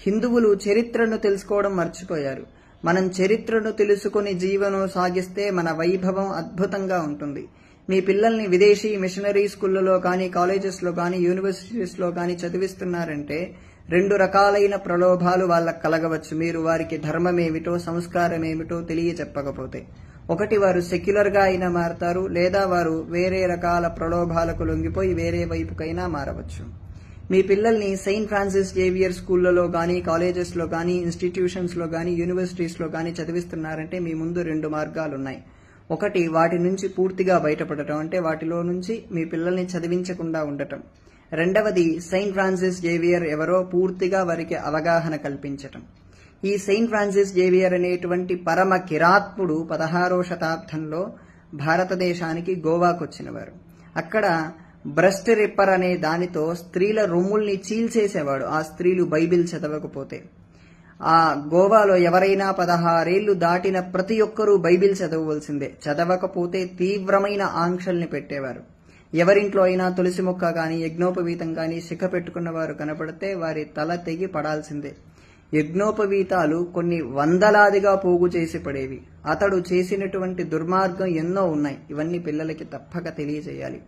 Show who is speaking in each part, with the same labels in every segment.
Speaker 1: హిందువులు చరిత్రను తెలుసుకోవడం మర్చిపోయారు. మనం చరిత్రను తెలుసుకుని జీవనం సాగిస్తే మన వైభవం అద్భుతంగా ఉంటుంది. మీ పిల్లల్ని విదేశీ మిషనరీ స్కూళ్లలో కానీ, కాలేజెస్లో కానీ, యూనివర్సిటీస్లో కానీ చదివిస్తున్నారంటే రెండు రకాలైన ప్రలోభాలు వాళ్ళకు కలగవచ్చు. మీరు వారికి ధర్మమేమిటో, సంస్కారమేమిటో తెలియచెప్పకపోతే. ఒకటి, వారు సెక్యులర్ గా అయినా మారతారు, లేదా వారు వేరే రకాల ప్రలోభాలకు లొంగిపోయి వేరే వైపుకైనా మారవచ్చు. మీ పిల్లల్ని సెయింట్ ఫ్రాన్సిస్ జేవియర్ స్కూళ్లలో కానీ, కాలేజెస్లో కానీ, ఇన్స్టిట్యూషన్స్లో కానీ, యూనివర్సిటీస్లో కానీ చదివిస్తున్నారంటే మీ ముందు రెండు మార్గాలున్నాయి. ఒకటి, వాటి నుంచి పూర్తిగా బయటపడటం, అంటే వాటిలో నుంచి మీ పిల్లల్ని చదివించకుండా ఉండటం. రెండవది, సెయింట్ ఫ్రాన్సిస్ జేవియర్ ఎవరో పూర్తిగా వారికి అవగాహన కల్పించటం. ఈ సెయింట్ ఫ్రాన్సిస్ జేవియర్ అనేటువంటి పరమ కిరాత్ముడు 16వ శతాబ్దంలో భారతదేశానికి గోవాకొచ్చినవారు. అక్కడ బ్రెస్ట్ రిప్పర్ అనే దానితో స్త్రీల రొమ్ముల్ని చీల్చేసేవాడు, ఆ స్త్రీలు బైబిల్ చదవకపోతే. ఆ గోవాలో ఎవరైనా 16 ఏళ్లు దాటిన ప్రతి ఒక్కరూ బైబిల్ చదవవలసిందే. చదవకపోతే తీవ్రమైన ఆంక్షల్ని పెట్టేవారు. ఎవరింట్లో అయినా తులసి మొక్క కానీ, యజ్ఞోపవీతం కానీ శిఖ పెట్టుకున్న వారు కనపడితే వారి తల తెగి పడాల్సిందే. యజ్ఞోపవీతాలు కొన్ని వందలాదిగా పోగు చేసి పడేవి. అతడు చేసినటువంటి దుర్మార్గం ఎన్నో ఉన్నాయి. ఇవన్నీ పిల్లలకి తప్పక తెలియజేయాలి.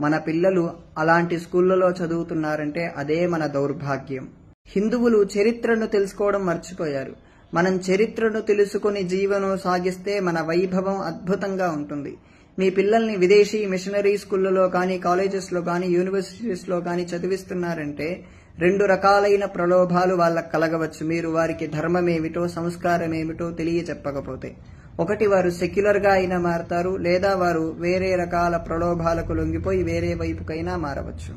Speaker 1: మన పిల్లలు అలాంటి స్కూళ్లలో చదువుతున్నారంటే అదే మన దౌర్భాగ్యం. హిందువులు చరిత్రను తెలుసుకోవడం మర్చిపోయారు. మనం చరిత్రను తెలుసుకుని జీవనం సాగిస్తే మన వైభవం అద్భుతంగా ఉంటుంది. మీ పిల్లల్ని విదేశీ మిషనరీ స్కూళ్లలో కానీ, కాలేజెస్లో కానీ, యూనివర్సిటీస్లో కానీ చదివిస్తున్నారంటే రెండు రకాలైన ప్రలోభాలు వాళ్ళకు కలగవచ్చు. మీరు వారికి ధర్మమేమిటో, సంస్కారమేమిటో తెలియచెప్పకపోతే. ఒకటి, వారు సెక్యులర్ గా అయినా మారతారు, లేదా వారు వేరే రకాల ప్రలోభాలకు లొంగిపోయి వేరే వైపుకైనా మారవచ్చు.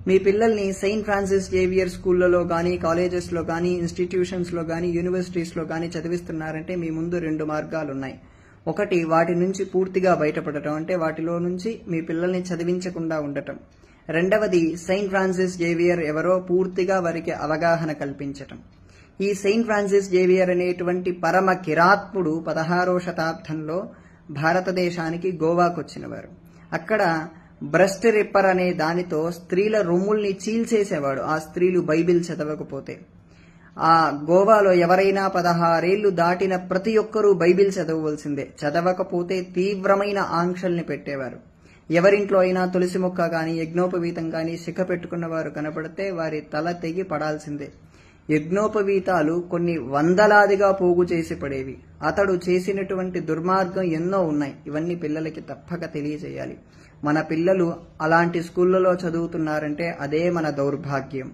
Speaker 1: మీ పిల్లల్ని సెయింట్ ఫ్రాన్సిస్ జేవియర్ స్కూళ్లలో కానీ, కాలేజెస్లో కానీ, ఇన్స్టిట్యూషన్స్లో కానీ, యూనివర్సిటీస్లో కానీ చదివిస్తున్నారంటే మీ ముందు రెండు మార్గాలున్నాయి. ఒకటి, వాటి నుంచి పూర్తిగా బయటపడటం, అంటే వాటిలో నుంచి మీ పిల్లల్ని చదివించకుండా ఉండటం. రెండవది, సెయింట్ ఫ్రాన్సిస్ జేవియర్ ఎవరో పూర్తిగా వారికి అవగాహన కల్పించటం. ఈ సెయింట్ ఫ్రాన్సిస్ జేవియర్ అనేటువంటి పరమ కిరాత్ముడు 16వ శతాబ్దంలో భారతదేశానికి గోవాకొచ్చినవారు. అక్కడ బ్రెస్ట్ రిప్పర్ అనే దానితో స్త్రీల రొమ్ముల్ని చీల్చేసేవాడు, ఆ స్త్రీలు బైబిల్ చదవకపోతే. ఆ గోవాలో ఎవరైనా 16 ఏళ్లు దాటిన ప్రతి ఒక్కరూ బైబిల్ చదవవలసిందే. చదవకపోతే తీవ్రమైన ఆంక్షల్ని పెట్టేవారు. ఎవరింట్లో అయినా తులసి మొక్క కానీ, యజ్ఞోపవీతం కానీ శిఖ పెట్టుకున్న వారు కనపడితే వారి తల తెగి పడాల్సిందే. యజ్ఞోపవీతాలు కొన్ని వందలాదిగా పోగు చేసి పడేవి. అతడు చేసినటువంటి దుర్మార్గం ఎన్నో ఉన్నాయి. ఇవన్నీ పిల్లలకి తప్పక తెలియజేయాలి. మన పిల్లలు అలాంటి స్కూళ్లలో చదువుతున్నారంటే అదే మన దౌర్భాగ్యం.